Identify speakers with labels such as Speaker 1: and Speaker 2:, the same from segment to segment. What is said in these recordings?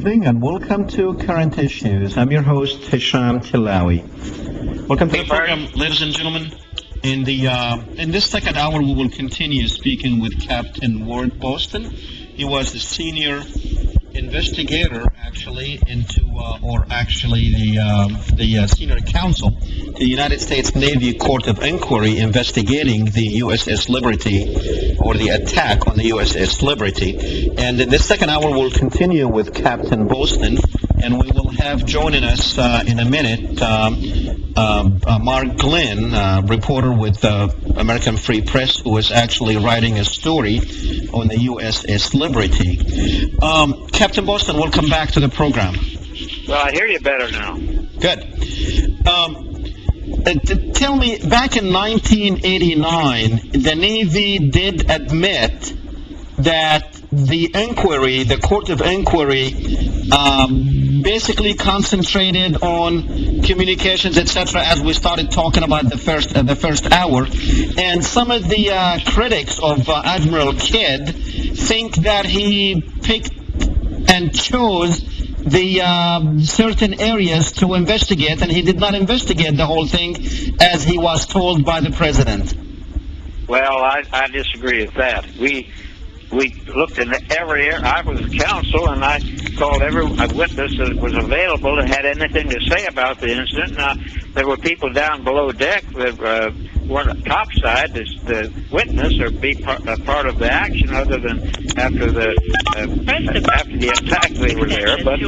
Speaker 1: evening and welcome to Current Issues. I'm your host, Hesham Tillawi. Welcome to the program, ladies and gentlemen. In this second hour, we will continue speaking with Captain Ward Boston. He was the senior investigator, actually, the senior counsel to the United States Navy Court of Inquiry investigating the USS Liberty, or the attack on the USS Liberty. And in this second hour, we'll continue with Captain Boston, and we will have joining us in a minute Mark Glenn, reporter with American Free Press, who is actually writing a story on the USS Liberty. Captain Boston, welcome back to the program.
Speaker 2: Well, I hear you better now.
Speaker 1: Good. Tell me, back in 1989, the Navy did admit that the inquiry, the Court of Inquiry, basically concentrated on communications, etc., as we started talking about the first hour. And some of the critics of Admiral Kidd think that he picked and chose the certain areas to investigate, and he did not investigate the whole thing as he was told by the president.
Speaker 2: Well, I disagree with that. We looked in every area. I was counsel, and I called every witness that was available and had anything to say about the incident. Now, there were people down below deck that weren't topside, the witness, or be part of the action, other than after the attack they were there. But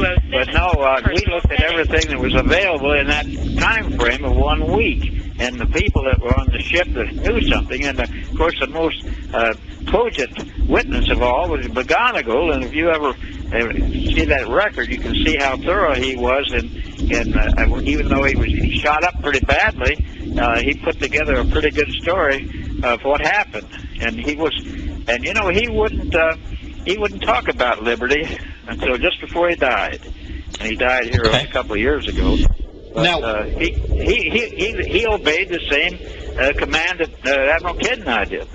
Speaker 2: no, we looked at everything that was available in that time frame of 1 week. And the people that were on the ship that knew something, and of course the most cogent witness of all was McGonigal. And if you ever see that record, you can see how thorough he was. And even though he was shot up pretty badly, he put together a pretty good story of what happened. And he wouldn't talk about Liberty until just before he died. And he died here a couple of years ago. But, now, he obeyed the same command that Admiral Kidd and I did.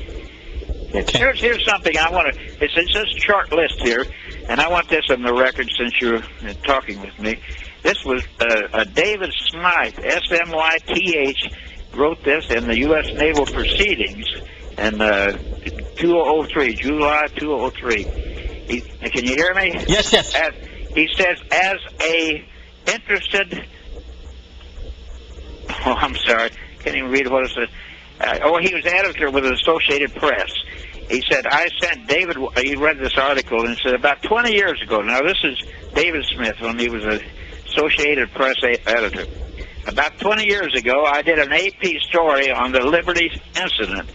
Speaker 2: Okay. Here's something I want to. It's just a short list here, and I want this on the record since you're talking with me. This was David Smythe, S-M-Y-T-H, wrote this in the U.S. Naval Proceedings in 2003, July 2003. Can you hear me?
Speaker 1: Yes, yes.
Speaker 2: He says, as a interested... Oh, I'm sorry. Can't even read what it says. He was editor with the Associated Press. He said, I sent David... He read this article and said, about 20 years ago... Now, this is David Smith when he was an Associated Press editor. About 20 years ago, I did an AP story on the Liberty incident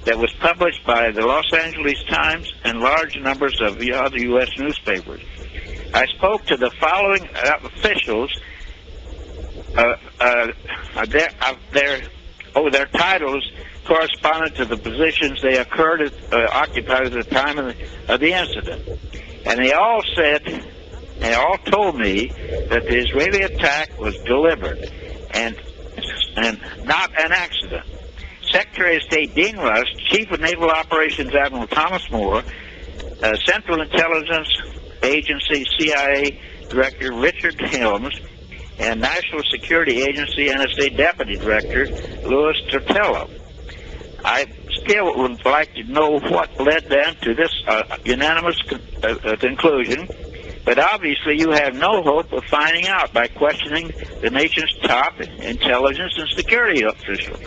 Speaker 2: that was published by the Los Angeles Times and large numbers of the other U.S. newspapers. I spoke to the following officials... their titles corresponded to the positions they occupied at the time of the incident. And they all told me that the Israeli attack was deliberate and not an accident. Secretary of State Dean Rusk, Chief of Naval Operations Admiral Thomas Moore, Central Intelligence Agency CIA Director Richard Helms, and National Security Agency NSA Deputy Director Louis Tortello. I still would like to know what led them to this unanimous conclusion, but obviously you have no hope of finding out by questioning the nation's top intelligence and security officials.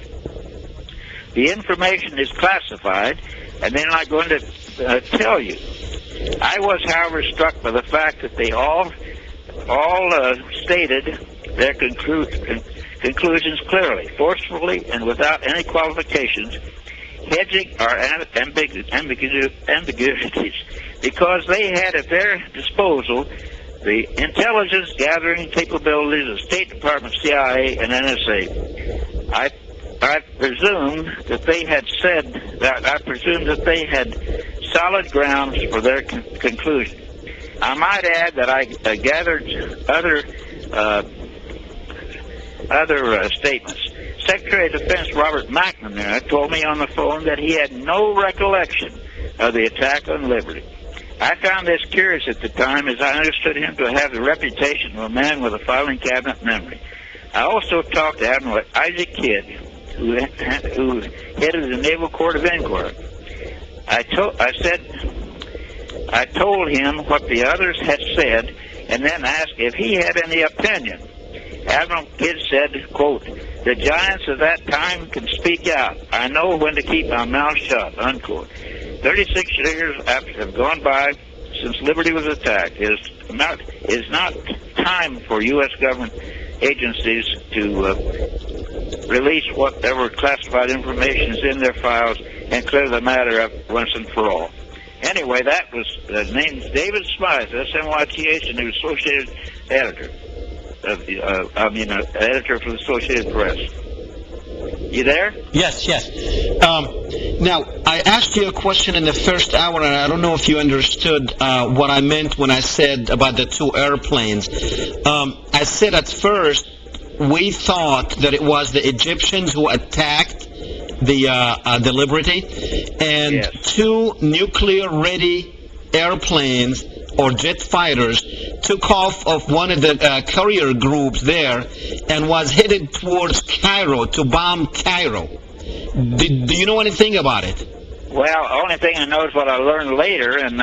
Speaker 2: The information is classified, and they're not going to tell you. I was, however, struck by the fact that they all stated their conclusions clearly, forcefully, and without any qualifications, hedging our ambiguities, because they had at their disposal the intelligence gathering capabilities of State Department, CIA, and NSA. I presume that they had said that. I presume that they had solid grounds for their conclusion. I might add that I gathered other statements. Secretary of Defense Robert McNamara told me on the phone that he had no recollection of the attack on Liberty. I found this curious at the time, as I understood him to have the reputation of a man with a filing cabinet memory. I also talked to Admiral Isaac Kidd, who headed the Naval Court of Inquiry. I told him what the others had said, and then asked if he had any opinion. Admiral Kidd said, quote, "The giants of that time can speak out. I know when to keep my mouth shut," unquote. 36 years have gone by since Liberty was attacked. It is not time for U.S. government agencies to release whatever classified information is in their files and clear the matter up once and for all. Anyway, that was named David Smythe, S-M-Y-T-H, and he was Associated Editor. Editor for the Associated Press. You there?
Speaker 1: Yes. Now, I asked you a question in the first hour, and I don't know if you understood what I meant when I said about the two airplanes. I said at first we thought that it was the Egyptians who attacked the Liberty, and
Speaker 2: yes,
Speaker 1: two nuclear-ready airplanes or jet fighters took off of one of the carrier groups there and was headed towards Cairo to bomb Cairo. Do you know anything about it?
Speaker 2: Well, the only thing I know is what I learned later, and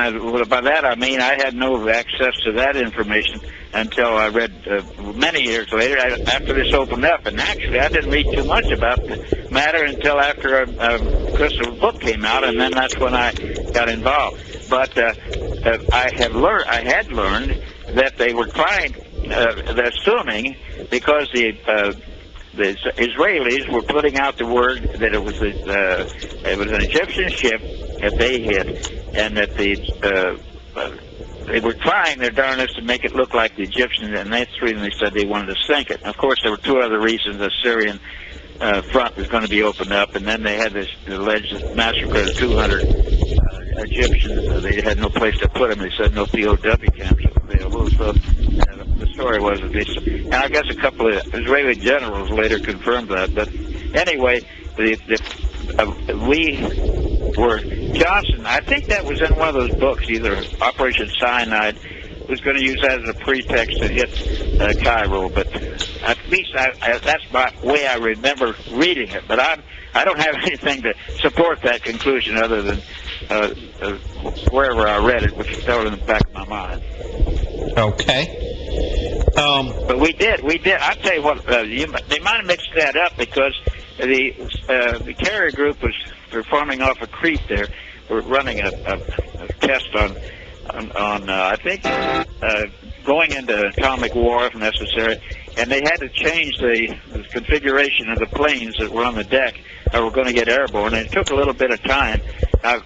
Speaker 2: by that I mean I had no access to that information until I read many years later, after this opened up. And actually, I didn't read too much about the matter until after Crystal's book came out, and then that's when I got involved. But I had learned that they were trying, they're assuming, because the Israelis were putting out the word that it was an Egyptian ship that they hit, and that they were trying their darnest to make it look like the Egyptians, and that's the reason they said they wanted to sink it. And of course, there were two other reasons. The Syrian front was going to be opened up, and then they had this alleged massacre of 200 Egyptians. They had no place to put them. They said no POW camps available. So the story was that and I guess a couple of Israeli generals later confirmed that. But anyway, Johnson, I think that was in one of those books, either Operation Cyanide, was going to use that as a pretext to hit Cairo. But at least that's my way I remember reading it. But I don't have anything to support that conclusion other than wherever I read it, which is still in the back of my mind.
Speaker 1: Okay.
Speaker 2: But we did. I'll tell you what, they might have mixed that up because the carrier group was performing off a creep there. We're running a test on I think, going into atomic war if necessary, and they had to change the configuration of the planes that were on the deck that were going to get airborne, and it took a little bit of time. I've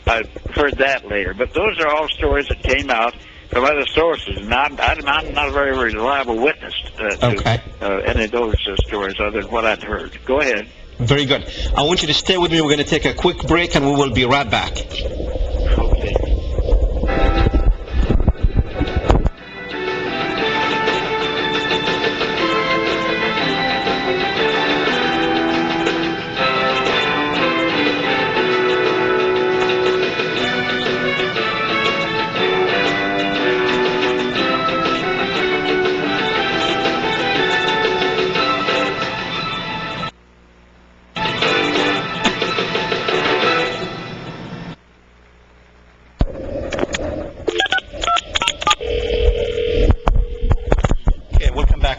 Speaker 2: heard that later, but those are all stories that came out from other sources, and I'm not a very reliable witness to any of those stories other than what I'd heard. Go ahead.
Speaker 1: Very good. I want you to stay with me. We're going to take a quick break, and we will be right back.
Speaker 2: Okay.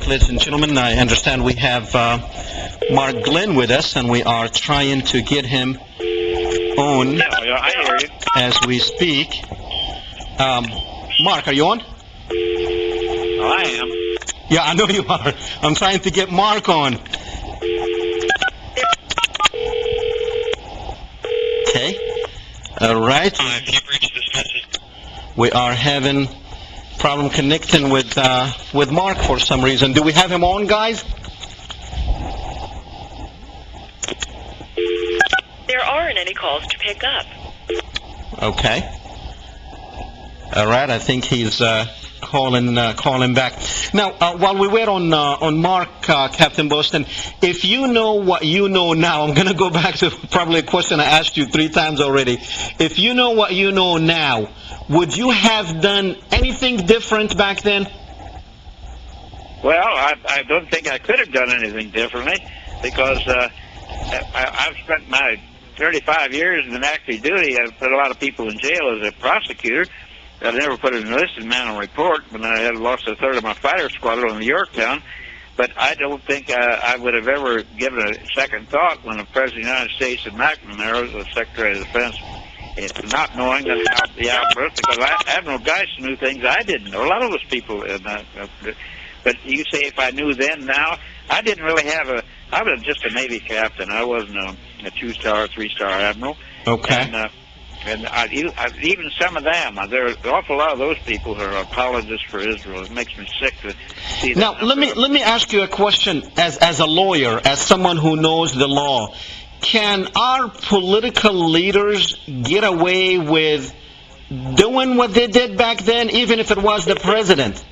Speaker 1: Ladies and gentlemen, I understand we have Mark Glenn with us, and we are trying to get him on as we speak. Mark, are you on?
Speaker 2: I am.
Speaker 1: Yeah, I know you are. I'm trying to get Mark on. Okay. All right.
Speaker 2: You've reached this message.
Speaker 1: We are having problem connecting with Mark for some reason. Do we have him on, guys?
Speaker 3: There aren't any calls to pick up.
Speaker 1: Okay. All right. I think he's calling back. Now, while we wait on Mark, Captain Boston, if you know what you know now, I'm going to go back to probably a question I asked you 3 times already. If you know what you know now, would you have done anything different back then?
Speaker 2: Well, I don't think I could have done anything differently because I've spent my 35 years in active duty. I've put a lot of people in jail as a prosecutor. I never put an enlisted man on report when I had lost a third of my fighter squadron in Yorktown. But I don't think I would have ever given a second thought when the President of the United States and McNamara, the Secretary of Defense, not knowing about the outburst, because Admiral Geist knew things I didn't know. A lot of those people. But you say if I knew then, now, I didn't really have I was just a Navy captain. I wasn't a 2-star, 3-star admiral.
Speaker 1: Okay.
Speaker 2: And even some of them, there's an awful lot of those people who are apologists for Israel. It makes me sick to see that.
Speaker 1: Now, let me ask you a question as a lawyer, as someone who knows the law. Can our political leaders get away with doing what they did back then, even if it was the president?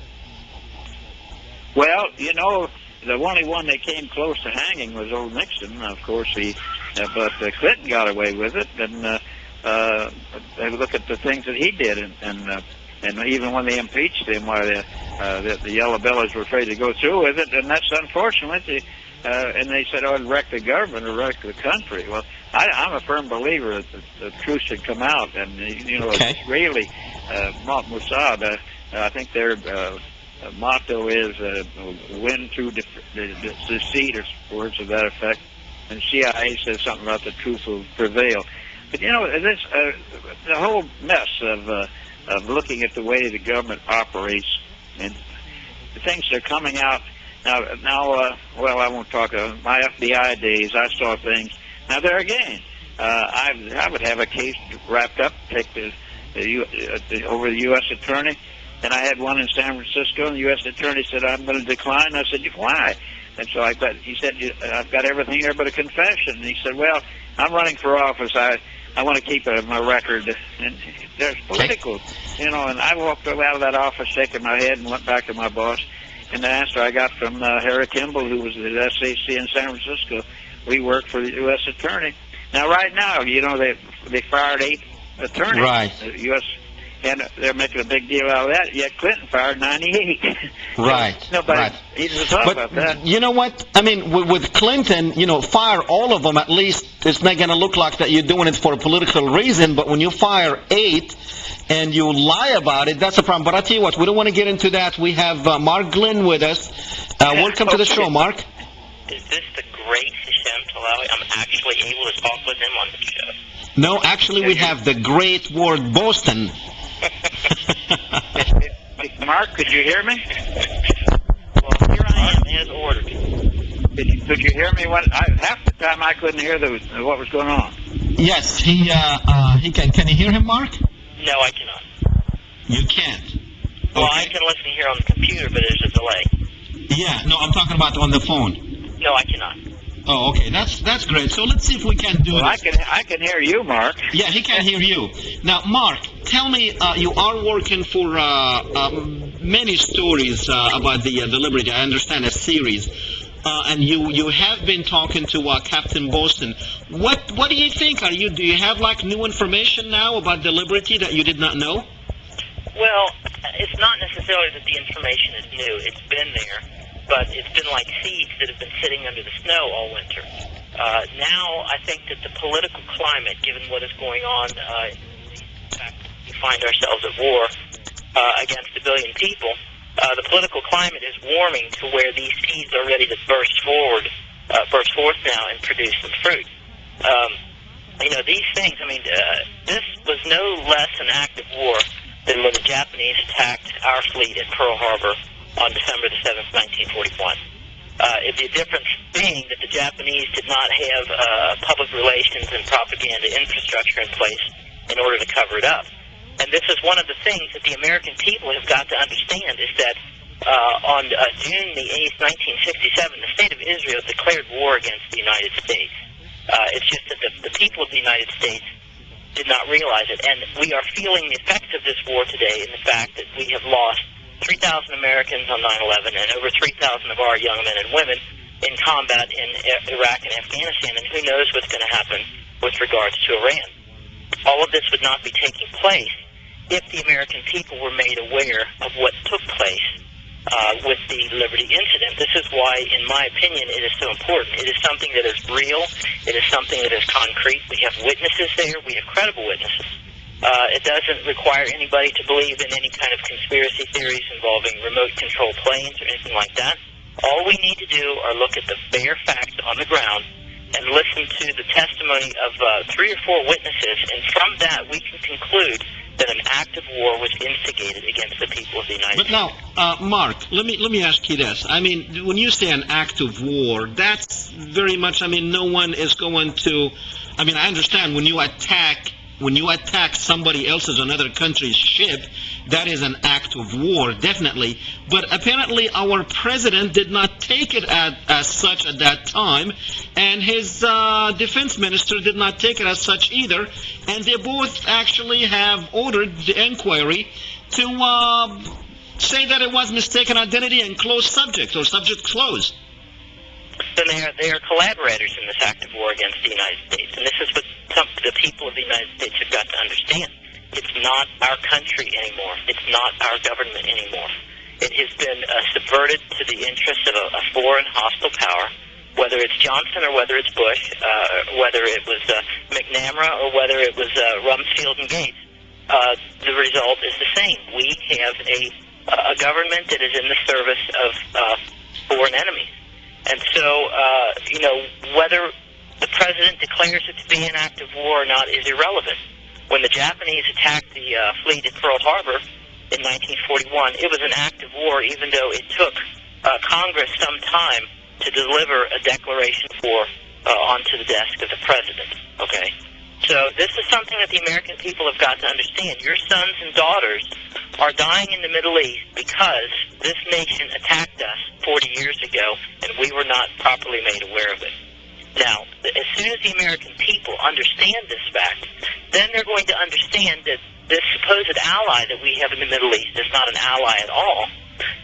Speaker 2: Well, you know, the only one that came close to hanging was old Nixon. Of course, but Clinton got away with it, and look at the things that he did, and even when they impeached him, why the Yellow Bellies were afraid to go through with it, and that's unfortunate. And they said, "Oh, it'd wreck the government or wreck the country." Well, I'm a firm believer that the truth should come out, and you know,
Speaker 1: okay.
Speaker 2: Israeli Mossad, I think their motto is "win through deceit," or words of that effect. And CIA says something about the truth will prevail. But you know, this the whole mess of looking at the way the government operates and the things that are coming out now. Well, I won't talk of my FBI days. I saw things. Now there again, I would have a case wrapped up, take over the U.S. attorney, and I had one in San Francisco, and the U.S. attorney said, "I'm going to decline." I said, "Why?" And so he said, "I've got everything here but a confession." And he said, "Well, I'm running for office. I want to keep my record." And there's political, you know. And I walked out of that office shaking my head and went back to my boss. And the answer I got from Harry Kimball, who was the SAC in San Francisco, we worked for the U.S. attorney. Now, right now, you know, they fired 8 attorneys.
Speaker 1: Right.
Speaker 2: U.S. And they're making a big deal out of that. Yet Clinton fired 98.
Speaker 1: Right.
Speaker 2: Nobody even thought about that.
Speaker 1: You know what? I mean, with Clinton, you know, fire all of them. At least it's not going to look like that you're doing it for a political reason. But when you fire 8 and you lie about it, that's a problem. But I tell you what, we don't want to get into that. We have Mark Glenn with us. Welcome to the show, Mark.
Speaker 4: Is this the great Hesham Tillawi? I'm actually able to talk with him on the show.
Speaker 1: No, actually, we have the great Ward Boston.
Speaker 2: Mark, could you hear me?
Speaker 4: Well, here I am, as ordered.
Speaker 2: Could you hear me? Half the time I couldn't hear what was going on.
Speaker 1: Yes, he can. Can you hear him, Mark?
Speaker 4: No, I cannot.
Speaker 1: You can't.
Speaker 4: Well,
Speaker 1: Okay.
Speaker 4: I can listen here on the computer, but there's a delay.
Speaker 1: Yeah, no, I'm talking about on the phone.
Speaker 4: No, I cannot.
Speaker 1: Oh, okay, that's great. So let's see if we can do
Speaker 2: Well,
Speaker 1: this.
Speaker 2: I can hear you, Mark.
Speaker 1: Yeah, he can hear you. Now, Mark, tell me, you are working for many stories about the Liberty. I understand a series, and you have been talking to Captain Boston. What do you think? Do you have like new information now about the Liberty that you did not know?
Speaker 4: Well, it's not necessarily that the information is new. It's been there, but it's been like seeds that have been sitting under the snow all winter. Now, I think that the political climate, given what is going on, in fact, we find ourselves at war against 1 billion people, the political climate is warming to where these seeds are ready to burst forth now and produce some fruit. You know, these things, I mean, this was no less an act of war than when the Japanese attacked our fleet at Pearl Harbor on December the 7th, 1941. The difference being that the Japanese did not have public relations and propaganda infrastructure in place in order to cover it up. And this is one of the things that the American people have got to understand, is that on June the 8th, 1967, the State of Israel declared war against the United States. It's just that the people of the United States did not realize it. And we are feeling the effects of this war today in the fact that we have lost 3,000 Americans on 9/11 and over 3,000 of our young men and women in combat in Iraq and Afghanistan, and who knows what's going to happen with regards to Iran. All of this would not be taking place if the American people were made aware of what took place with the Liberty incident. This is why, in my opinion, it is so important. It is something that is real. It is something that is concrete. We have witnesses there. We have credible witnesses. It doesn't require anybody to believe in any kind of conspiracy theories involving remote-control planes or anything like that. All we need to do are look at the bare facts on the ground and listen to the testimony of 3 or 4 witnesses, and from that we can conclude that an act of war was instigated against the people of the United States.
Speaker 1: But now, Mark, let me ask you this. I mean, when you say an act of war, that's very much, I mean, no one is going to, I mean, I understand when you attack somebody else's, another country's ship, that is an act of war, definitely. But apparently our president did not take it as such at that time, and his defense minister did not take it as such either, and they both actually have ordered the inquiry to say that it was mistaken identity and closed subject, or subject closed.
Speaker 4: Then they are collaborators in this act of war against the United States, and this is what the people of the United States have got to understand. It's not our country anymore. It's not our government anymore. It has been subverted to the interests of a foreign hostile power, whether it's Johnson or whether it's Bush, whether it was McNamara or whether it was Rumsfeld and Gates. The result is the same. We have a government that is in the service of foreign enemies. And so, whether the president declares it to be an act of war or not is irrelevant. When the Japanese attacked the fleet at Pearl Harbor in 1941, it was an act of war, even though it took Congress some time to deliver a declaration onto the desk of the president. Okay? So this is something that the American people have got to understand. Your sons and daughters are dying in the Middle East because this nation attacked us 40 years ago, and we were not properly made aware of it. Now, as soon as the American people understand this fact, then they're going to understand that this supposed ally that we have in the Middle East is not an ally at all,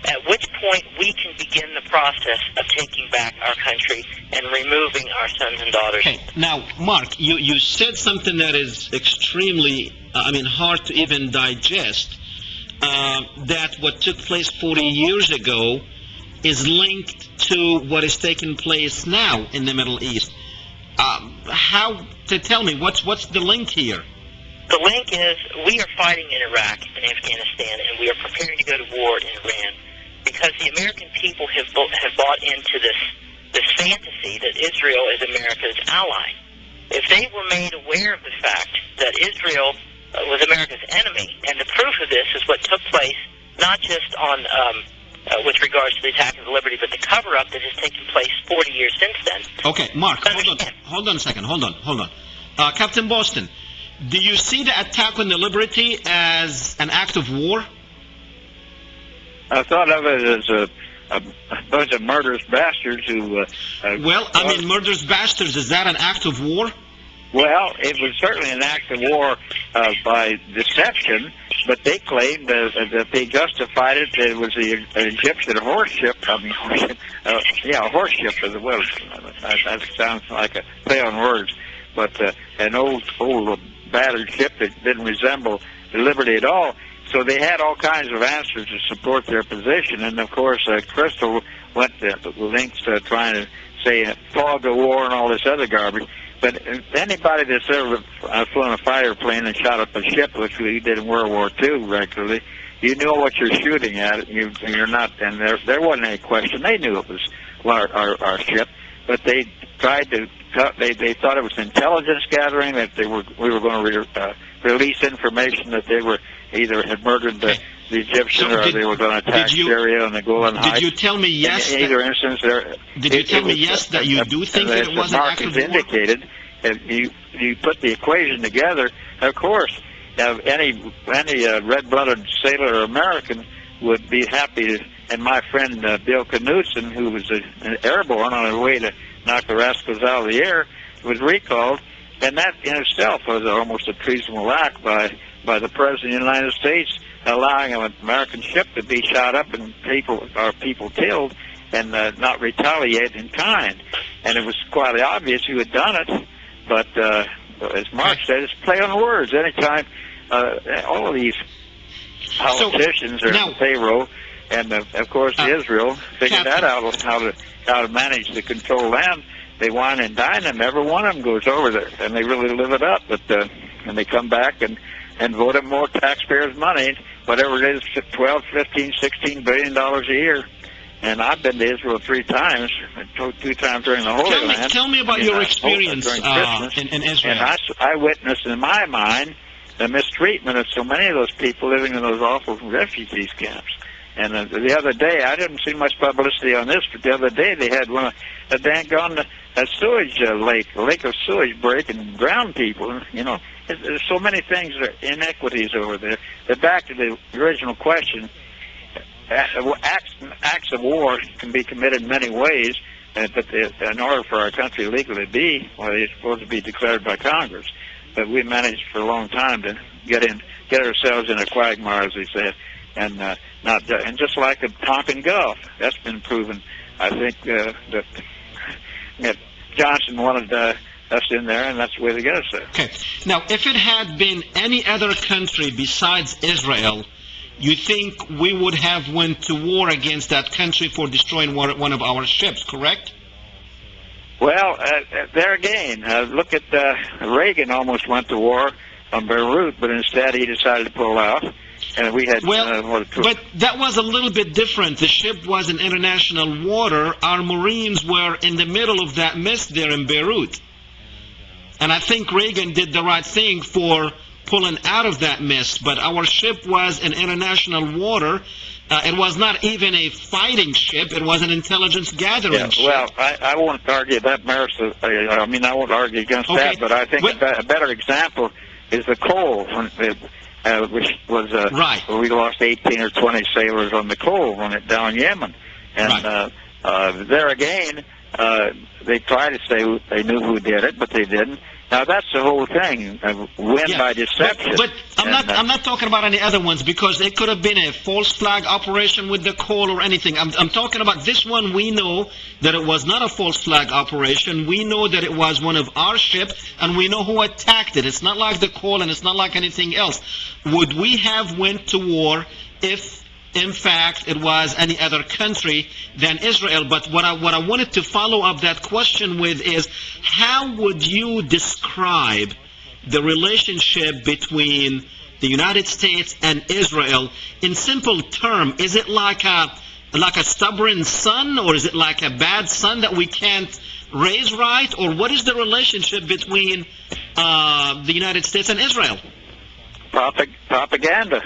Speaker 4: at which point we can begin the process of taking back our country and removing our sons and daughters.
Speaker 1: Okay. Now, Mark, you said something that is extremely, hard to even digest, that what took place 40 years ago is linked to what is taking place now in the Middle East. Tell me, what's the link here?
Speaker 4: The link is we are fighting in Iraq and Afghanistan, and we are preparing to go to war in Iran because the American people have bought into this fantasy that Israel is America's ally. If they were made aware of the fact that Israel was America's enemy, and the proof of this is what took place not just on with regards to the attack of the Liberty, but the cover-up that has taken place 40 years since then.
Speaker 1: Okay, Mark, hold on a second. Hold on. Captain Boston, do you see the attack on the Liberty as an act of war?
Speaker 2: I thought of it as a bunch of murderous bastards who...
Speaker 1: murderous bastards, is that an act of war?
Speaker 2: Well, it was certainly an act of war by deception, but they claimed that they justified it. It was the Egyptian horse ship. A horse ship as well. That sounds like a play on words. But an old battered ship that didn't resemble the Liberty at all. So they had all kinds of answers to support their position. And, of course, Crystal went to lengths trying to say fog the war and all this other garbage. But anybody that's ever flown a fighter plane and shot up a ship, which we did in World War II regularly, you know what you're shooting at. You're not, and there wasn't any question. They knew it was our ship, but they tried to. They thought it was intelligence gathering, that we were going to release information that they were either had murdered the Egyptian or they were going to attack Syria and the Golan Heights.
Speaker 1: Did you tell me yes?
Speaker 2: In either instance,
Speaker 1: did you tell me yes that you do think that it was an act of war?
Speaker 2: Indicated, if you put the equation together, of course, any red-blooded sailor or American would be happy. And my friend Bill Knudsen, who was an airborne on his way to knock the rascals out of the air, was recalled, and that in itself was almost a treasonable act by the President of the United States, allowing an American ship to be shot up and people killed, and not retaliate in kind. And it was quite obvious who had done it, but as Mark said, it's play on words. Anytime all of these politicians are
Speaker 1: now,
Speaker 2: on payroll, and of course Israel figured that out, how to manage to control them. They wine and dine them. Every one of them goes over there, and they really live it up. But and they come back and vote them more taxpayers' money, whatever it is, 12, 15, 16 $billion a year. And I've been to Israel 3 times, 2 times during the Holy Land.
Speaker 1: Tell me about your experience in Israel.
Speaker 2: And I witnessed, in my mind, the mistreatment of so many of those people living in those awful refugee camps. And the other day, I didn't see much publicity on this, but the other day they had a dang-gone sewage lake, a lake of sewage break and drowned people. You know, there's so many things, inequities over there. But back to the original question, acts of war can be committed in many ways, but in order for our country legally to be, well, they're supposed to be declared by Congress. But we managed for a long time to get ourselves in a quagmire, as they said. And and just like the Tonkin Gulf, that's been proven. I think that Johnson wanted us in there, and that's the way to get us there.
Speaker 1: Okay. Now, if it had been any other country besides Israel, you think we would have went to war against that country for destroying one of our ships, correct?
Speaker 2: Well, there again, look at Reagan almost went to war on Beirut, but instead he decided to pull out. And we had,
Speaker 1: but that was a little bit different. The ship was in international water. Our Marines were in the middle of that mist there in Beirut. And I think Reagan did the right thing for pulling out of that mist. But our ship was in international water. It was not even a fighting ship. It was an intelligence gathering ship.
Speaker 2: Well, I won't argue that merits. I mean, I won't argue against that. But I think a better example is the coal. Which was we lost 18 or 20 sailors on the coal when it down Yemen, and there again they tried to say they knew who did it, but they didn't. Now that's the whole thing, win by deception.
Speaker 1: But I'm not talking about any other ones, because it could have been a false flag operation with the coal or anything. I'm talking about this one. We know that it was not a false flag operation. We know that it was one of our ships, and we know who attacked it. It's not like the coal, and it's not like anything else. Would we have went to war if, in fact, it was any other country than Israel? But what I wanted to follow up that question with is, how would you describe the relationship between the United States and Israel in simple terms? Is it like a stubborn son, or is it like a bad son that we can't raise right? Or what is the relationship between the United States and Israel?
Speaker 2: Propaganda.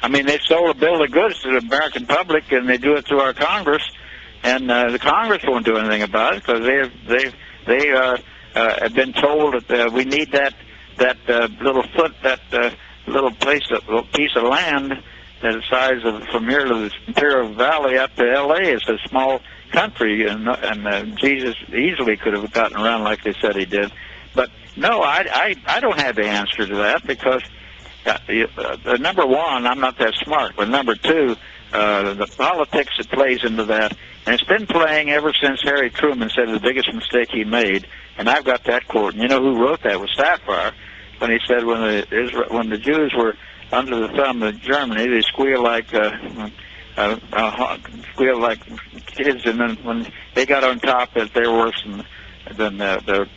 Speaker 2: I mean, they sold a bill of goods to the American public, and they do it through our Congress, and the Congress won't do anything about it, because they have been told that we need that little piece of land the size of from here to the Imperial Valley up to L.A. It's a small country, and Jesus easily could have gotten around like they said he did. But no, I don't have the answer to that, because number one, I'm not that smart, but number two, the politics that plays into that, and it's been playing ever since Harry Truman said the biggest mistake he made, and I've got that quote, and you know who wrote that? Was Sapphire, when he said when the Jews were under the thumb of Germany, they squeal like kids, and then when they got on top, that they're worse than the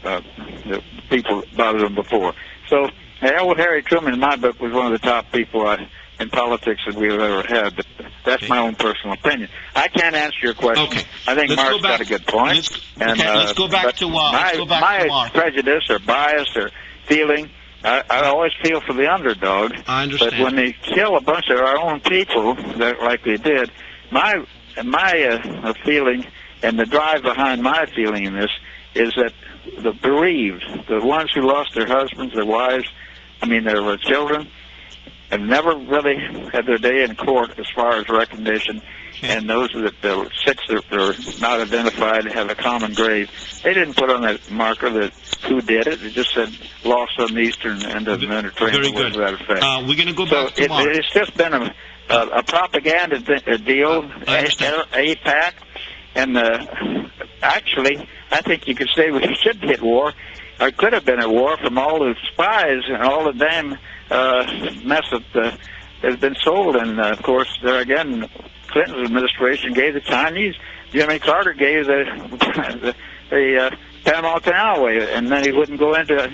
Speaker 2: people bothered them before. So old Harry Truman, in my book, was one of the top people in politics that we've ever had. But that's my own personal opinion. I can't answer your question.
Speaker 1: Okay.
Speaker 2: I think Mark's got a good point.
Speaker 1: Let's go back to
Speaker 2: my prejudice or bias or feeling, I always feel for the underdog.
Speaker 1: I understand.
Speaker 2: But when they kill a bunch of our own people, like they did, my feeling and the drive behind my feeling in this is that the bereaved, the ones who lost their husbands, their wives, their children, have never really had their day in court as far as recognition. And those that the six that are not identified have a common grave. They didn't put on that marker that who did it. It just said lost on the eastern end of the Mediterranean.
Speaker 1: Very good.
Speaker 2: To that effect.
Speaker 1: We're going to go back to Mark.
Speaker 2: It's just been a propaganda deal, AIPAC, and actually, I think you could say we should be at war, or could have been at war from all the spies and all the damn mess that has been sold. And, of course, there again, Clinton's administration gave the Chinese. Jimmy Carter gave the Panama Canal away, and then he wouldn't go into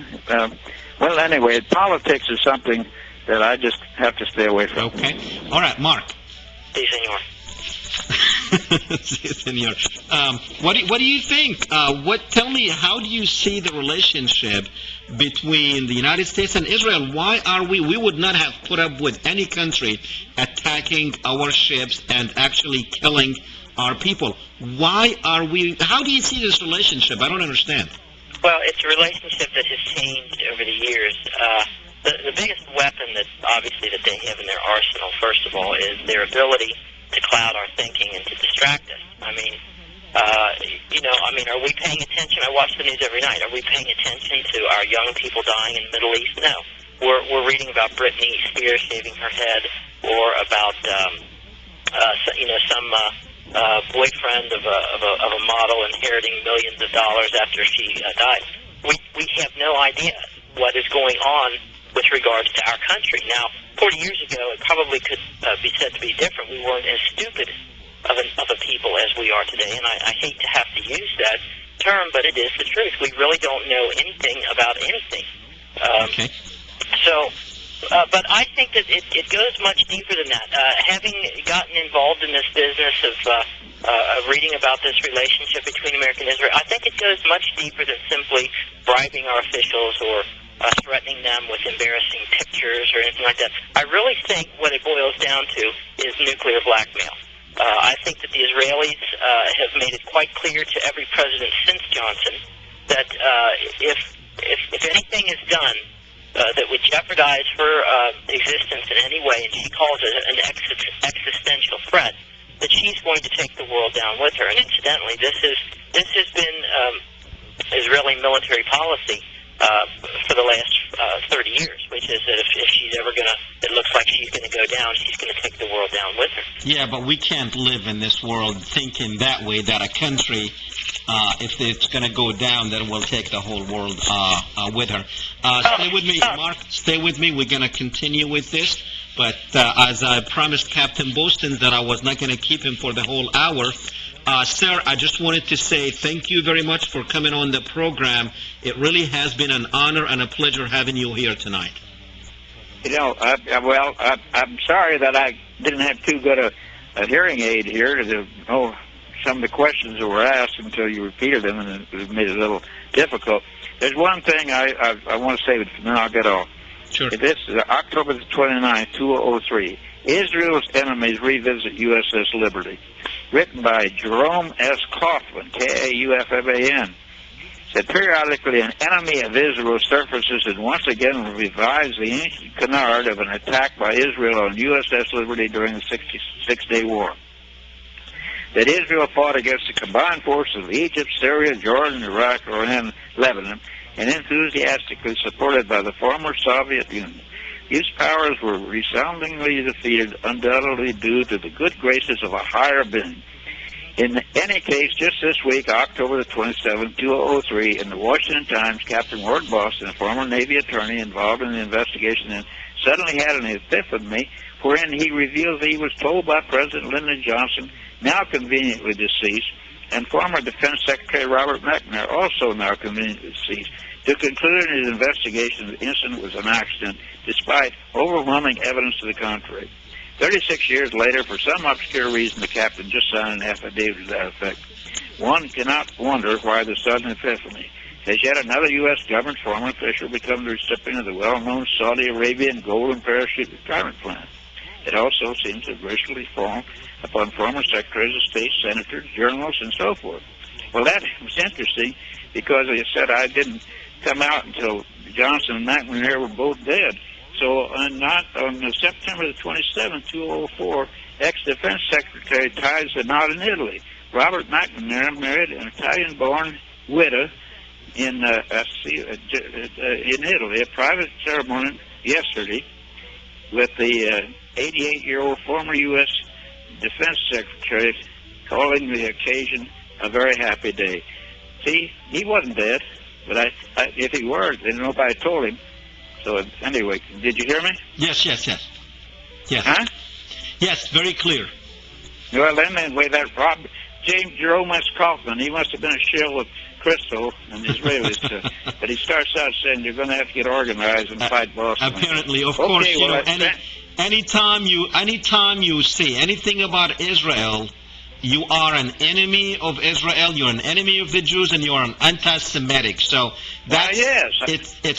Speaker 2: well, anyway, politics is something that I just have to stay away from.
Speaker 1: Okay. All right, Mark.
Speaker 4: Si, senor.
Speaker 1: Sí, senor. What do you think? Tell me, how do you see the relationship between the United States and Israel? Why are we would not have put up with any country attacking our ships and actually killing our people? Why are we, how do you see this relationship? I don't understand.
Speaker 4: Well, it's a relationship that has changed over the years. The biggest weapon that obviously that they have in their arsenal, first of all, is their ability to cloud our thinking and to distract us. I mean, are we paying attention? I watch the news every night. Are we paying attention to our young people dying in the Middle East? No. We're reading about Britney Spears shaving her head, or about some boyfriend of a model inheriting millions of dollars after she died. We have no idea what is going on with regards to our country. Now, 40 years ago, it probably could be said to be different. We weren't as stupid of a people as we are today, and I hate to have to use that term, but it is the truth. We really don't know anything about anything.
Speaker 1: Okay.
Speaker 4: But I think that it goes much deeper than that. Having gotten involved in this business of reading about this relationship between America and Israel, I think it goes much deeper than simply bribing our officials or threatening them with embarrassing pictures or anything like that. I really think what it boils down to is nuclear blackmail. I think that the Israelis have made it quite clear to every president since Johnson that if anything is done that would jeopardize her existence in any way, and she calls it an existential threat, that she's going to take the world down with her. And incidentally, this has been Israeli military policy for the last 30 years, which is that if she's ever going to, it looks like she's going to go down, she's going to take the world down with her.
Speaker 1: Yeah, but we can't live in this world thinking that way, that a country, if it's going to go down, then we'll take the whole world with her. Stay with me, Mark. Stay with me. We're going to continue with this. But as I promised Captain Boston that I was not going to keep him for the whole hour, sir, I just wanted to say thank you very much for coming on the program. It really has been an honor and a pleasure having you here tonight.
Speaker 2: You know, I'm sorry that I didn't have too good a hearing aid here to know some of the questions that were asked until you repeated them, and it made it a little difficult. There's one thing I want to say, but then I'll get off.
Speaker 1: Sure.
Speaker 2: This is October the 29th, 2003. Israel's enemies revisit USS Liberty. Written by Jerome S. Kaufman, Kaufman. Said periodically an enemy of Israel surfaces and once again revives the ancient canard of an attack by Israel on USS Liberty during the 66-day war. That Israel fought against the combined forces of Egypt, Syria, Jordan, Iraq, Iran, Lebanon, and enthusiastically supported by the former Soviet Union. These powers were resoundingly defeated, undoubtedly due to the good graces of a higher being. In any case, just this week, October the 27th, 2003, in the Washington Times, Captain Ward Boston, a former Navy attorney involved in the investigation, suddenly had an epiphany wherein he revealed that he was told by President Lyndon Johnson, now conveniently deceased, and former Defense Secretary Robert McNair, also now conveniently deceased, to conclude in his investigation the incident was an accident, despite overwhelming evidence to the contrary. 36 years later, for some obscure reason, the captain just signed an affidavit to that effect. One cannot wonder why the sudden epiphany. Has yet another U.S. government former official become the recipient of the well-known Saudi Arabian golden parachute retirement plan? It also seems to have graciously fallen upon former secretaries of state, senators, journalists, and so forth. Well, that was interesting because, as I said, I didn't come out until Johnson and McNair were both dead. So on September the 27th, 2004, ex-defense secretary ties the knot in Italy. Robert McNair married an Italian-born widow in Italy. A private ceremony yesterday with the 88-year-old former U.S. defense secretary calling the occasion a very happy day. See, he wasn't dead, but if he were, then nobody told him. So anyway, did you hear me?
Speaker 1: Yes. Yes.
Speaker 2: Huh?
Speaker 1: Yes, very clear.
Speaker 2: Well, then anyway, that James Jerome S. Kaufman, he must have been a shill of Crystal and the Israelis. But he starts out saying you're going to have to get organized and fight Boston.
Speaker 1: Apparently, of course,
Speaker 2: Okay,
Speaker 1: you
Speaker 2: well,
Speaker 1: know, anytime you say anything about Israel, you are an enemy of Israel, you're an enemy of the Jews, and you're an anti-Semitic. So that's
Speaker 2: yes,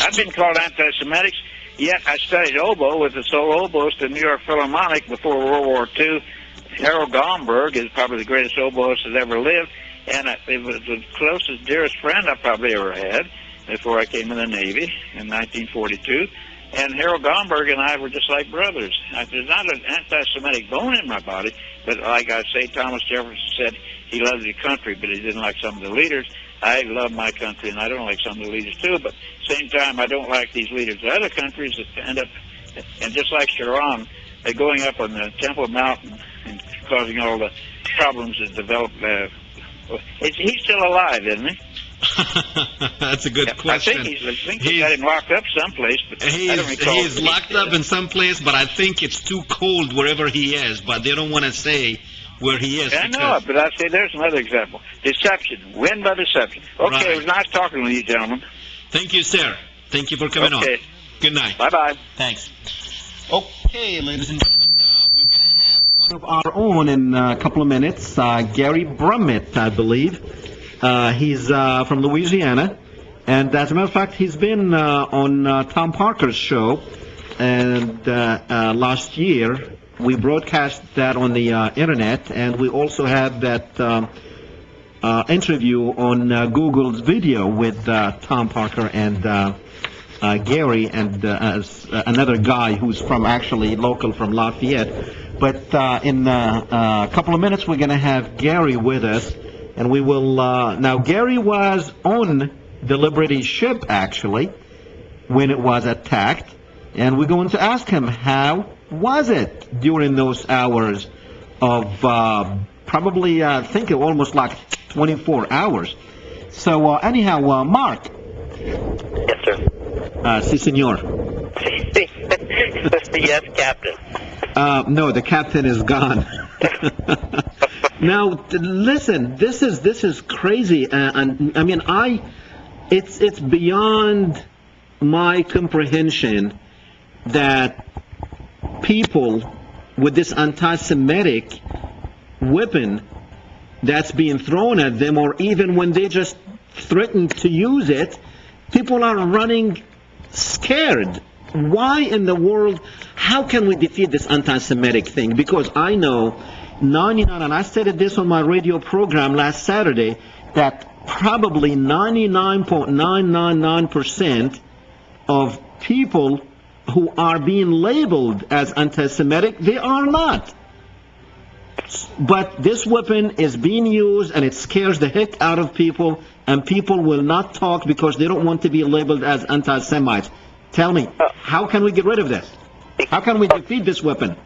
Speaker 2: I've been called anti-Semitic. Yet I studied oboe with the sole oboist in New York Philharmonic before World War II. Harold Gomberg is probably the greatest oboist that ever lived, and it was the closest, dearest friend I probably ever had before I came in the Navy in 1942. And Harold Gomberg and I were just like brothers. There's not an anti-Semitic bone in my body, but like I say, Thomas Jefferson said he loved the country, but he didn't like some of the leaders. I love my country, and I don't like some of the leaders too, but at the same time, I don't like these leaders of other countries that end up, and just like Sharon, they're going up on the Temple Mountain and causing all the problems that develop. He's still alive, isn't he?
Speaker 1: That's a good question.
Speaker 2: I think he got him locked up someplace, but I don't recall.
Speaker 1: He's locked up in some place, but I think it's too cold wherever he is, but they don't want to say where he is.
Speaker 2: I know, but I say there's another example. Deception. Win by deception. Okay,
Speaker 1: right.
Speaker 2: It was nice talking with you, gentlemen.
Speaker 1: Thank you, sir. Thank you for coming on. Good night.
Speaker 2: Bye-bye.
Speaker 1: Thanks. Okay, ladies and gentlemen, we're going to have one of our own in a couple of minutes, Gary Brummett, I believe. He's from Louisiana, and as a matter of fact, he's been on Tom Parker's show, and last year we broadcast that on the internet, and we also had that interview on Google's video with Tom Parker and Gary and another guy who's from actually local from Lafayette. But in a couple of minutes, we're going to have Gary with us. And we will, now Gary was on the Liberty ship, actually, when it was attacked. And we're going to ask him, how was it during those hours of probably, I think, almost like 24 hours. So, anyhow, Mark.
Speaker 5: Yes, sir.
Speaker 1: Si, senor.
Speaker 5: Yes, Captain.
Speaker 1: No, the captain is gone. Now, listen, this is crazy, and I mean, it's beyond my comprehension that people with this anti-Semitic weapon that's being thrown at them, or even when they just threaten to use it, people are running scared. Why in the world? How can we defeat this anti-Semitic thing? Because I know 99, and I stated this on my radio program last Saturday, that probably 99.999% of people who are being labeled as anti-Semitic, they are not. But this weapon is being used, and it scares the heck out of people, and people will not talk because they don't want to be labeled as anti-Semites. Tell me, how can we get rid of this? How can we defeat this weapon?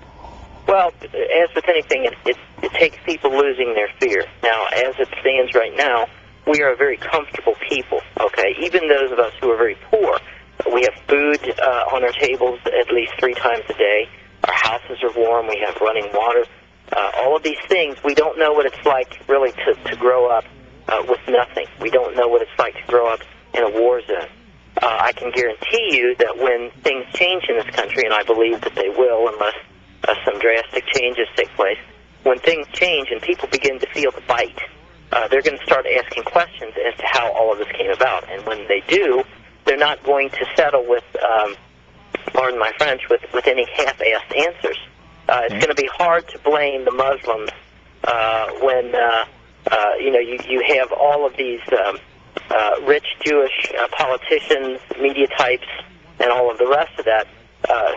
Speaker 5: Well, as with anything, it takes people losing their fear. Now, as it stands right now, we are a very comfortable people, okay? Even those of us who are very poor, we have food on our tables at least 3 times a day. Our houses are warm. We have running water. All of these things, we don't know what it's like really to grow up with nothing. We don't know what it's like to grow up in a war zone. I can guarantee you that when things change in this country, and I believe that they will unless some drastic changes take place, when things change and people begin to feel the bite, they're going to start asking questions as to how all of this came about. And when they do, they're not going to settle with, pardon my French, with any half-assed answers. It's going to be hard to blame the Muslims when you have all of these rich Jewish politicians, media types, and all of the rest of that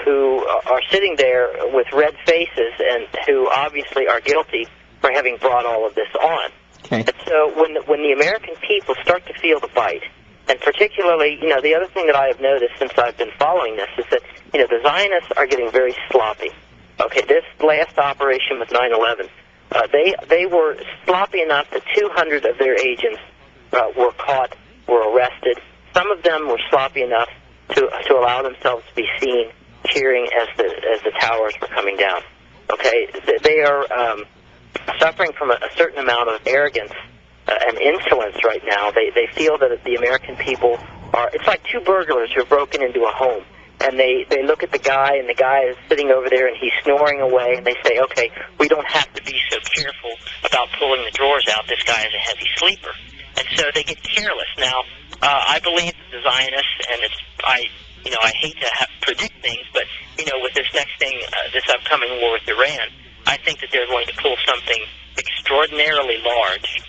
Speaker 5: who are sitting there with red faces and who obviously are guilty for having brought all of this on.
Speaker 1: Okay.
Speaker 5: And so when the American people start to feel the bite, and particularly, the other thing that I have noticed since I've been following this is that, the Zionists are getting very sloppy. Okay, this last operation with 9/11, they were sloppy enough that 200 of their agents were caught, were arrested. Some of them were sloppy enough to allow themselves to be seen cheering as the towers were coming down. Okay, they are suffering from a certain amount of arrogance and insolence right now. They feel that the American people are, it's like two burglars who have broken into a home, and they look at the guy, and the guy is sitting over there, and he's snoring away, and they say, okay, we don't have to be so careful about pulling the drawers out. This guy is a heavy sleeper. And so they get careless. Now, I believe the Zionists, and I hate to predict things, but, with this next thing, this upcoming war with Iran, I think that they're going to pull something extraordinarily large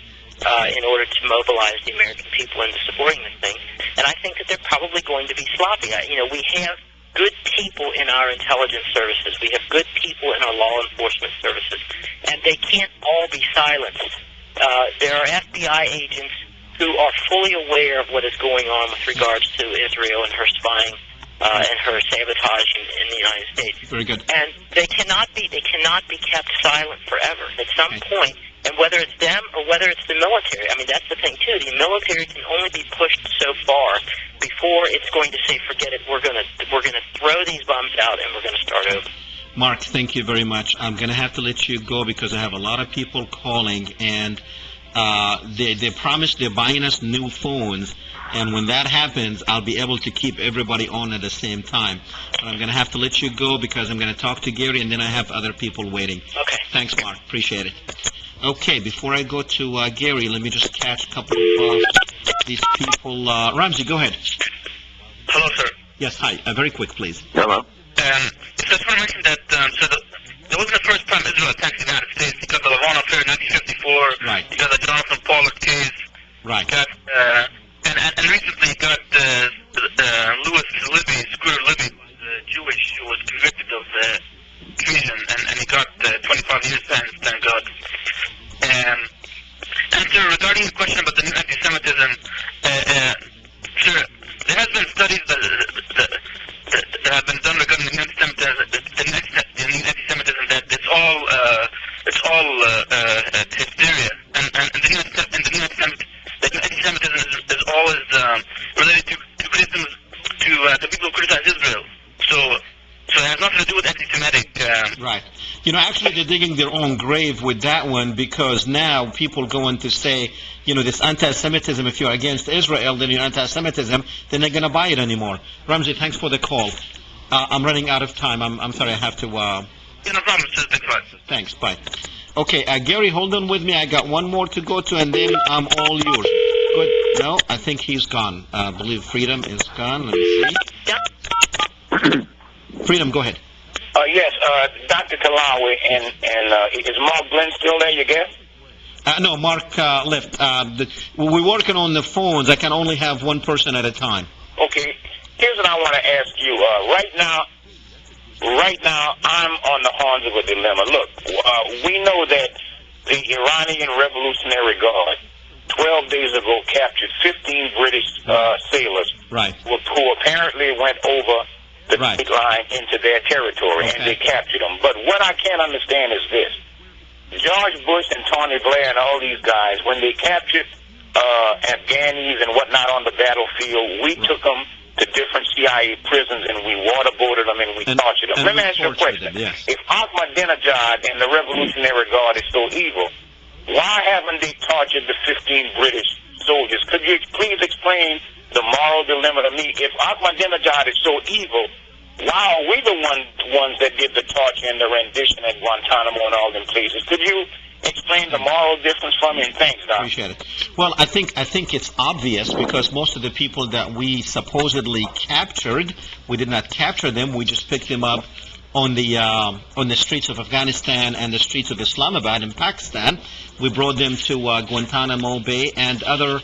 Speaker 5: in order to mobilize the American people into supporting this thing. And I think that they're probably going to be sloppy. We have good people in our intelligence services. We have good people in our law enforcement services. And they can't all be silenced. There are FBI agents who are fully aware of what is going on with regards to Israel and her spying and her sabotage in the United States.
Speaker 1: Very good.
Speaker 5: And they cannot be kept silent forever. At some point, and whether it's them or whether it's the military, I mean, that's the thing too. The military can only be pushed so far before it's going to say, forget it. We're going to throw these bombs out and we're going to start over.
Speaker 1: Mark, thank you very much. I'm going to have to let you go because I have a lot of people calling, and they promised they're buying us new phones, and when that happens, I'll be able to keep everybody on at the same time. But I'm going to have to let you go because I'm going to talk to Gary, and then I have other people waiting.
Speaker 5: Okay.
Speaker 1: Thanks, Mark. Appreciate it. Okay, before I go to Gary, let me just catch a couple of these people. Ramsey, go ahead.
Speaker 6: Hello, sir.
Speaker 1: Yes, hi. Very quick, please.
Speaker 6: Hello. I just want to mention that that wasn't the first time Israel attacked the United States. You got the Lavon affair in 1954.
Speaker 1: Right.
Speaker 6: You got the Jonathan Pollock case.
Speaker 1: Right.
Speaker 6: You got, and recently you got Louis Libby, Scooter Libby, Jewish, who was convicted of treason, and he got 25 years sentence, thank God. And sir, regarding the question about the new anti-Semitism, sir, there has been studies that have been done regarding the new anti-Semitism, that it's all hysteria, and the new anti-Semitism is always related to criticism to people who criticize Israel. So it has nothing to do with anti-Semitic.
Speaker 1: Right. Actually, they're digging their own grave with that one, because now people going to say, this anti-Semitism, if you're against Israel, then you're anti-Semitism, then they're going to buy it anymore. Ramsey, thanks for the call. I'm running out of time. I'm sorry, I have to...
Speaker 6: no problem, sir.
Speaker 1: Thanks, bye. Okay, Gary, hold on with me. I got one more to go to, and then I'm all yours. Good. No, I think he's gone. I believe Freedom is gone. Let me see. Freedom, go ahead.
Speaker 7: Yes, Dr. Tillawi, and is Mark Glenn still there, you guess?
Speaker 1: No, Mark left. We're working on the phones. I can only have one person at a time.
Speaker 7: Okay, here's what I want to ask you. Right now, I'm on the horns of a dilemma. Look, we know that the Iranian Revolutionary Guard 12 days ago captured 15 British sailors,
Speaker 1: right,
Speaker 7: who apparently went over the state line into their territory, and they captured them. But what I can't understand is this. George Bush and Tony Blair and all these guys, when they captured Afghanis and whatnot on the battlefield, we took them to different CIA prisons and we waterboarded them and we tortured them. Let me ask you a question.
Speaker 1: Yes.
Speaker 7: If Ahmadinejad and the Revolutionary Guard is so evil, why haven't they tortured the 15 British soldiers? Could you please explain the moral dilemma to me? If Ahmadinejad is so evil, why are we the ones that did the torture and the rendition at Guantanamo and all them places? Could you explain the moral difference for me? And thanks, Doc.
Speaker 1: Appreciate it. Well, I think it's obvious, because most of the people that we supposedly captured, we did not capture them. We just picked them up on the streets of Afghanistan and the streets of Islamabad in Pakistan. We brought them to Guantanamo Bay and other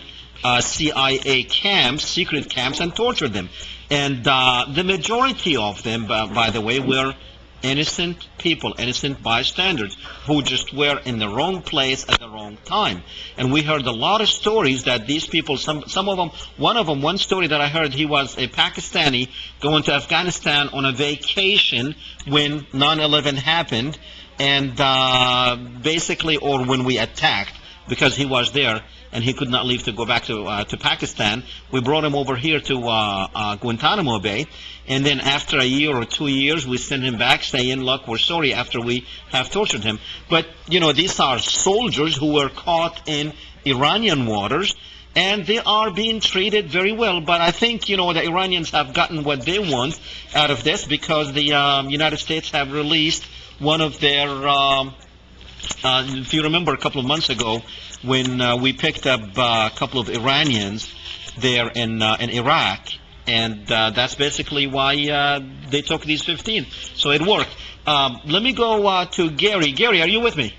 Speaker 1: CIA camps, secret camps, and tortured them. And the majority of them, by the way, were innocent people, innocent bystanders, who just were in the wrong place at the wrong time. And we heard a lot of stories that these people, some of them, one story that I heard, he was a Pakistani going to Afghanistan on a vacation when 9/11 happened, and basically, or when we attacked, because he was there, and he could not leave to go back to Pakistan. We brought him over here to Guantanamo Bay, and then after a year or 2 years, we sent him back, saying, "Look, we're sorry," after we have tortured him. But these are soldiers who were caught in Iranian waters, and they are being treated very well. But I think, the Iranians have gotten what they want out of this, because the United States have released one of their, if you remember a couple of months ago, when we picked up a couple of Iranians there in Iraq, and that's basically why they took these 15. So it worked. Let me go to Gary. Gary, are you with me?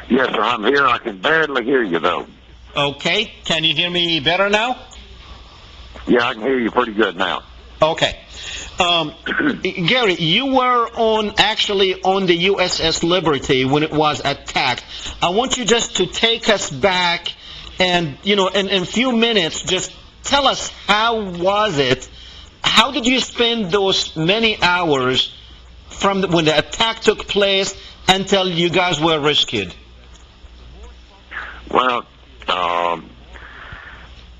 Speaker 8: Yes, sir, I'm here. I can barely hear you, though.
Speaker 1: Okay. Can you hear me better now?
Speaker 8: Yeah, I can hear you pretty good now.
Speaker 1: Okay. Gary, you were actually on the USS Liberty when it was attacked. I want you just to take us back and, in a few minutes, just tell us how was it, how did you spend those many hours from when the attack took place until you guys were rescued?
Speaker 8: Well,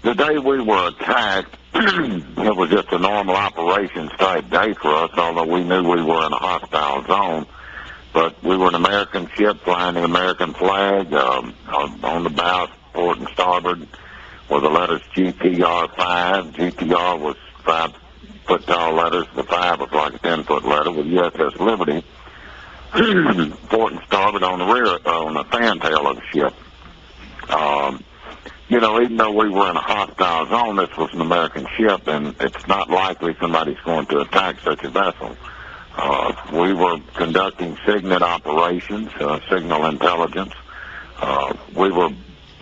Speaker 8: the day we were attacked, it was just a normal operations type day for us, although we knew we were in a hostile zone. But we were an American ship flying the American flag. On the bow, port and starboard, were the letters GTR-5. GTR was 5-foot tall letters. The 5 was like a 10-foot letter with USS Liberty. Port and starboard on the rear, on the fantail of the ship. Even though we were in a hostile zone, this was an American ship, and it's not likely somebody's going to attack such a vessel. We were conducting SIGINT operations, signal intelligence. We were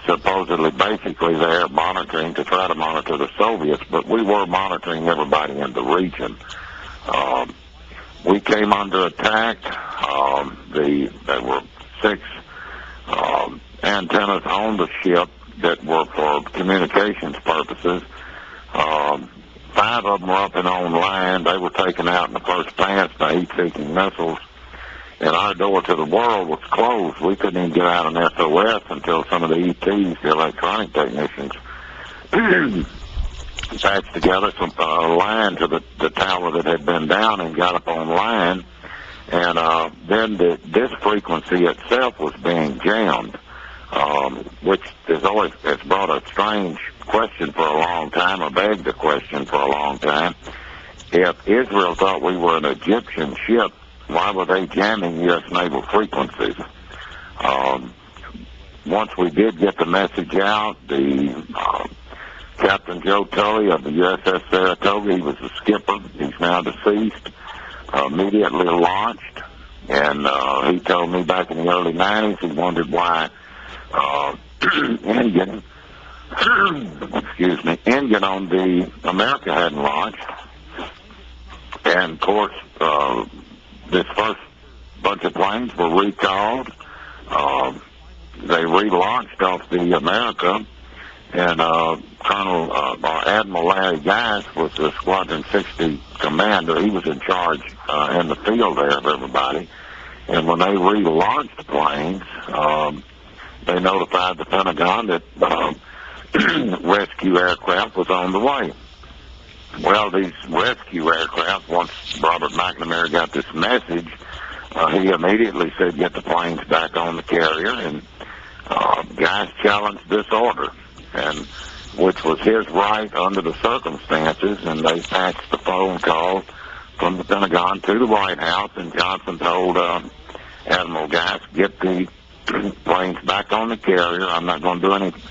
Speaker 8: supposedly basically there monitoring to try to monitor the Soviets, but we were monitoring everybody in the region. We came under attack. There were 6 antennas on the ship that were for communications purposes. 5 of them were up and on land. They were taken out in the first pass by heat-seeking missiles. And our door to the world was closed. We couldn't even get out an SOS until some of the ETs, the electronic technicians, patched together some line to the tower that had been down and got up on line. And then this frequency itself was being jammed, which has brought a strange question for a long time, or begged a question for a long time. If Israel thought we were an Egyptian ship, why were they jamming U.S. naval frequencies? Once we did get the message out, the Captain Joe Tillawi of the USS Saratoga, he was the skipper, he's now deceased, immediately launched, and he told me back in the early 90s he wondered why engine on the America hadn't launched. And of course, this first bunch of planes were recalled. They relaunched off the America, and Admiral Larry Geis was the Squadron 60 commander. He was in charge in the field there of everybody. And when they relaunched the planes, they notified the Pentagon that rescue aircraft was on the way. Well, these rescue aircraft, once Robert McNamara got this message, he immediately said, get the planes back on the carrier, and guys challenged this order, and which was his right under the circumstances, and they faxed the phone call from the Pentagon to the White House, and Johnson told Admiral Geis, get the planes back on the carrier. I'm not going to do anything.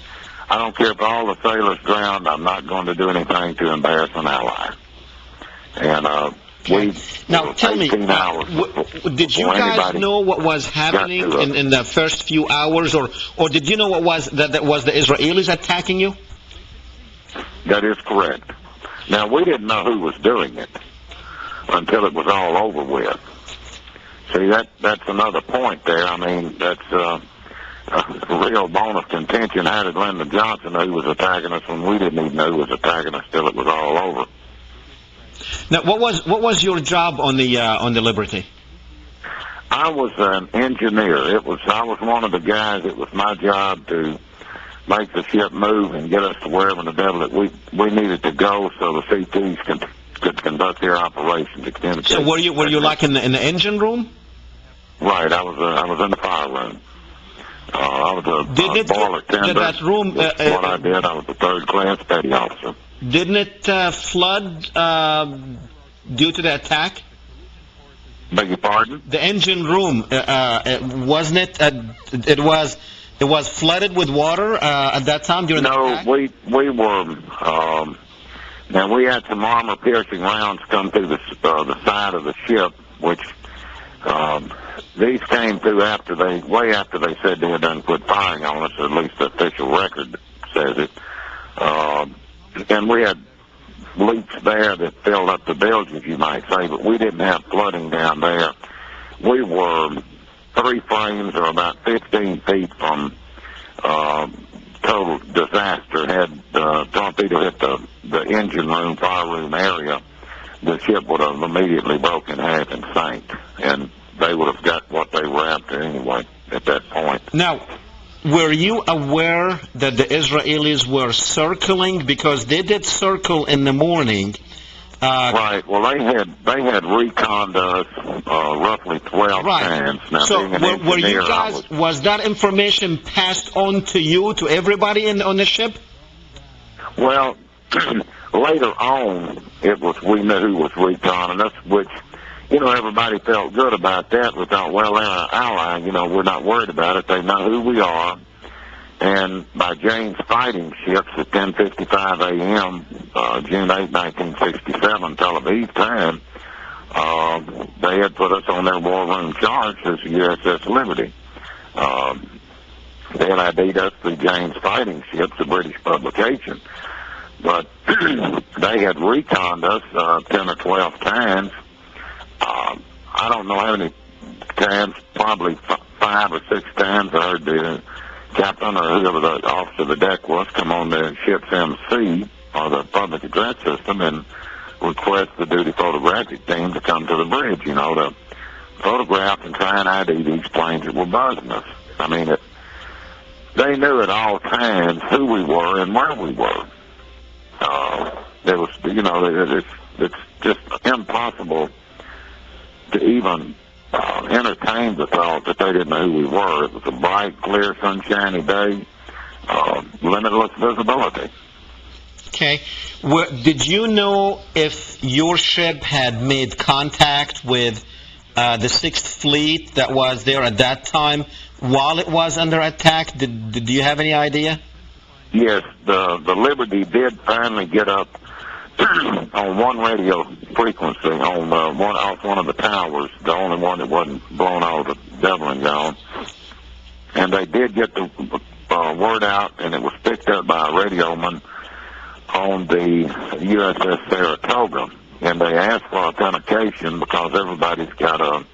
Speaker 8: I don't care if all the sailors drowned. I'm not going to do anything to embarrass an ally. And
Speaker 1: now tell me, did you guys know what was happening in the first few hours, or did you know what was that was the Israelis attacking you?
Speaker 8: That is correct. Now, we didn't know who was doing it until it was all over with. See, that's another point there. I mean, that's a real bone of contention. How did Lyndon Johnson know he was attacking us when we didn't even know he was attacking us till it was all over?
Speaker 1: Now, what was your job on the Liberty?
Speaker 8: I was an engineer. I was one of the guys. It was my job to make the ship move and get us to wherever the devil that we needed to go, so the CTs could conduct their operations.
Speaker 1: So were you like in the engine room?
Speaker 8: Right, I was in the fire room. I was a boiler tender.
Speaker 1: That room,
Speaker 8: what I did, I was a third-class petty officer.
Speaker 1: Didn't it flood due to the attack?
Speaker 8: Beg your pardon?
Speaker 1: The engine room, wasn't it? It was flooded with water at that time during the attack?
Speaker 8: No, we were. Now we had some armor-piercing rounds come through the side of the ship, which these came through way after they said they had done quit firing on us. Or at least the official record says it. And we had leaks there that filled up the bilges, you might say, but we didn't have flooding down there. We were 3 frames or about 15 feet from total disaster. Had the torpedo hit the engine room, fire room area, the ship would have immediately broken in half and sank, and they would have got what they were after anyway at that point.
Speaker 1: Now, were you aware that the Israelis were circling? Because they did circle in the morning.
Speaker 8: Right. Well, they had reconned us roughly 12 times. Now,
Speaker 1: so were you guys? Was that information passed on to you, to everybody on the ship?
Speaker 8: Well, later on, we knew who was reconning us, which, everybody felt good about that. We thought, well, they're our ally. We're not worried about it. They know who we are. And by Jane's fighting ships at 10:55 a.m., June 8, 1967, Tel Aviv time, they had put us on their war room charge as the USS Liberty. They had ID'd us through Jane's fighting ships, a British publication. But they had reconned us 10 or 12 times. I don't know how many times, probably 5 or 6 times I heard the captain or whoever the officer of the deck was come on the ship's MC, or the public address system, and request the duty photographic team to come to the bridge, to photograph and try and ID these planes that were buzzing us. I mean, they knew at all times who we were and where we were. There was, it's just impossible to even entertain the thought that they didn't know who we were. It was a bright, clear, sunshiny day, limitless visibility.
Speaker 1: Okay. Did you know if your ship had made contact with the 6th Fleet that was there at that time while it was under attack? Did you have any idea?
Speaker 8: Yes, the Liberty did finally get up on one radio frequency on off one of the towers, the only one that wasn't blown all the deviling gone. And they did get the word out, and it was picked up by a radioman on the USS Saratoga. And they asked for authentication because everybody's got a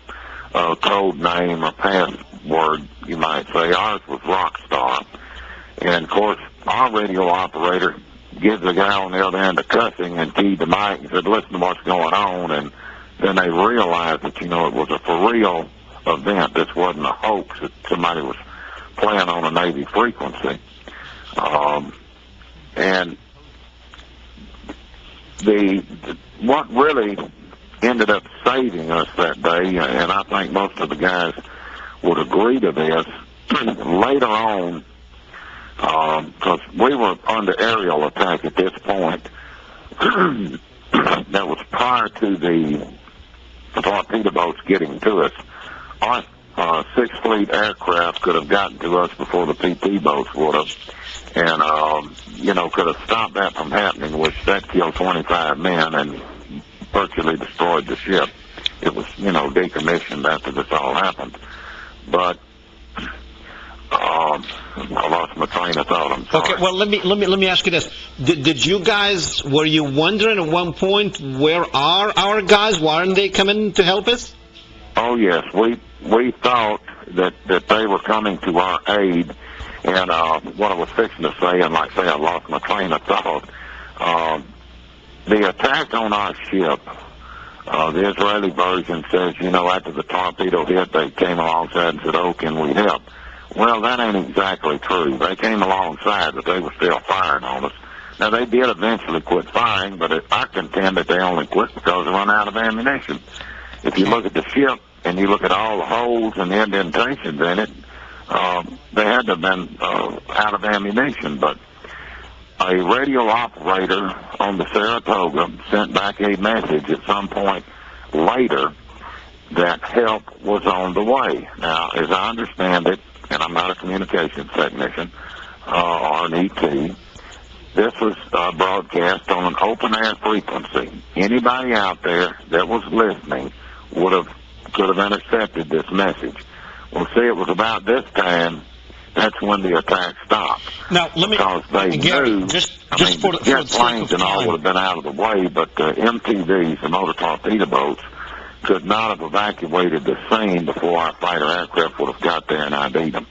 Speaker 8: code name or password, you might say. Ours was Rockstar. And, of course, our radio operator gives the guy on the other end a cussing and keyed the mic and said, listen to what's going on. And then they realized that, it was a for real event. This wasn't a hoax that somebody was playing on a Navy frequency. And what really ended up saving us that day, and I think most of the guys would agree to this, later on, because we were under aerial attack at this point. That was prior to the torpedo boats getting to us. Our 6th Fleet aircraft could have gotten to us before the PT boats would have, and could have stopped that from happening, which that killed 25 men and virtually destroyed the ship. It was, decommissioned after this all happened. But I lost my train of thought. I'm sorry.
Speaker 1: Okay, well, let me ask you this: Did you guys, were you wondering at one point, where are our guys? Why aren't they coming to help us?
Speaker 8: Oh yes, we thought that they were coming to our aid, and what I was fixing to say, and like I say, I lost my train of thought. The attack on our ship, the Israeli version says, after the torpedo hit, they came alongside and said, "Oh, can we help?" Well, that ain't exactly true. They came alongside, but they were still firing on us. Now, they did eventually quit firing, but I contend that they only quit because they run out of ammunition. If you look at the ship and you look at all the holes and the indentations in it, they had to have been out of ammunition. But a radio operator on the Saratoga sent back a message at some point later that help was on the way. Now, as I understand it, and I'm not a communications technician or an ET, this was broadcast on an open-air frequency. Anybody out there that was listening could have intercepted this message. Well, see, it was about this time that's when the attack stopped.
Speaker 1: Now, let me,
Speaker 8: because they
Speaker 1: Gary,
Speaker 8: knew,
Speaker 1: just
Speaker 8: for the jet planes and all would have been out of the way, but the MTVs, the motor torpedo boats, could not have evacuated the scene before our fighter aircraft would have got there and ID'd them.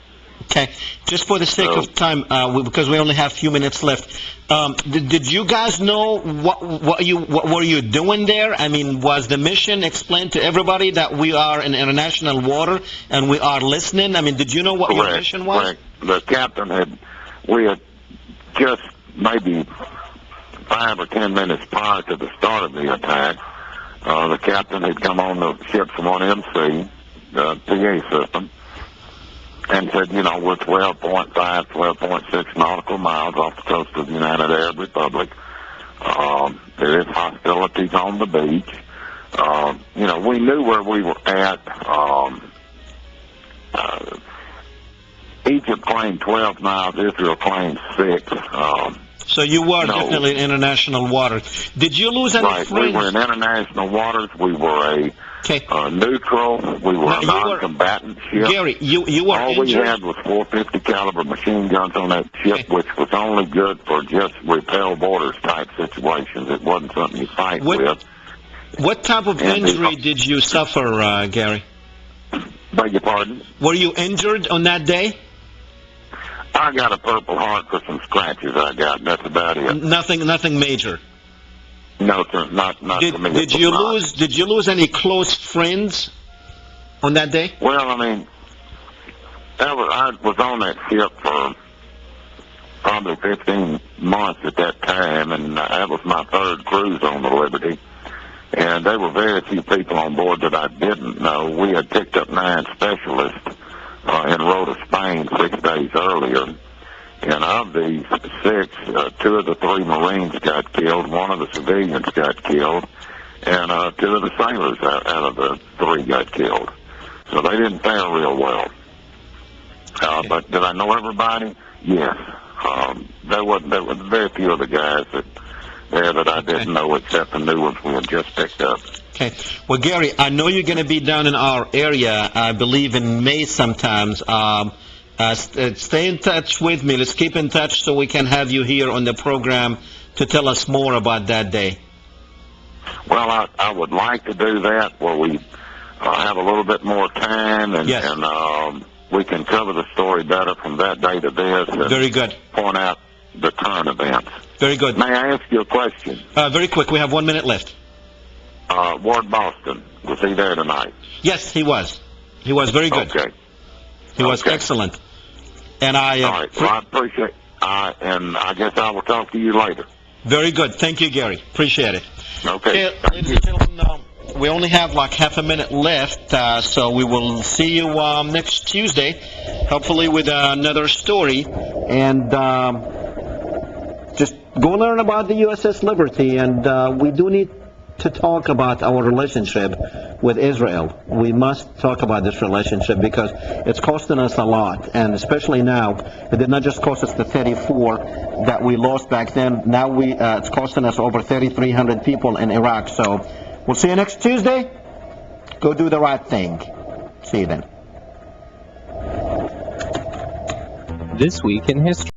Speaker 1: Okay, just for the sake of time, because we only have a few minutes left, did you guys know what were you doing there? I mean, was the mission explained to everybody that we are in international water and we are listening? I mean, did you know what your mission was?
Speaker 8: Correct. The captain we had just maybe 5 or 10 minutes prior to the start of the attack, the captain had come on the ship's 1MC, the PA system, and said, you know, we're 12.5, 12.6 nautical miles off the coast of the United Arab Republic. There is hostilities on the beach. You know, we knew where we were at. Egypt claimed 12 miles, Israel claimed 6.
Speaker 1: So you were definitely in international waters. Did you lose any friends?
Speaker 8: We were in international waters. We were a neutral. We were a non-combatant ship.
Speaker 1: Gary, you were
Speaker 8: all
Speaker 1: injured?
Speaker 8: we had was 450 caliber machine guns on that ship, which was only good for just repel borders type situations. It wasn't something you fight with.
Speaker 1: What type of injury did you suffer, Gary?
Speaker 8: Beg your pardon?
Speaker 1: Were you injured on that day?
Speaker 8: I got a Purple Heart for some scratches I got. That's about it.
Speaker 1: Nothing major.
Speaker 8: No, sir, not to me.
Speaker 1: Did you lose any close friends on that day?
Speaker 8: Well, I mean, I was on that ship for probably 15 months at that time, and that was my 3rd cruise on the Liberty. And there were very few people on board that I didn't know. We had picked up 9 specialists in Rota, Spain 6 days earlier. And of these 6, 2 of the 3 Marines got killed, 1 of the civilians got killed, and 2 of the sailors out of the 3 got killed. So they didn't fare real well. But did I know everybody? Yes. There were very few of the guys that I didn't know, except the new ones we had just picked up.
Speaker 1: Okay. Well, Gary, I know you're going to be down in our area, I believe in May sometimes. Stay in touch with me. Let's keep in touch so we can have you here on the program to tell us more about that day.
Speaker 8: Well, I would like to do that where we have a little bit more time and we can cover the story better from that day to this. And
Speaker 1: very good.
Speaker 8: Point out the current events.
Speaker 1: Very good.
Speaker 8: May I ask you a question?
Speaker 1: Very quick. We have 1 minute left.
Speaker 8: Ward Boston, was he there tonight?
Speaker 1: Yes, he was. He was very good.
Speaker 8: Okay.
Speaker 1: He was excellent. And
Speaker 8: all right. Well, I appreciate it. And I guess I will talk to you later.
Speaker 1: Very good. Thank you, Gary. Appreciate it.
Speaker 8: Okay.
Speaker 1: Ladies and gentlemen, we only have like half a minute left, so we will see you next Tuesday, hopefully with another story. And just go learn about the USS Liberty. And we do need to talk about our relationship with Israel. We must talk about this relationship because it's costing us a lot, and especially now, it did not just cost us the 34 that we lost back then. Now it's costing us over 3,300 people in Iraq. So we'll see you next Tuesday. Go do the right thing. See you then.
Speaker 9: This Week in History.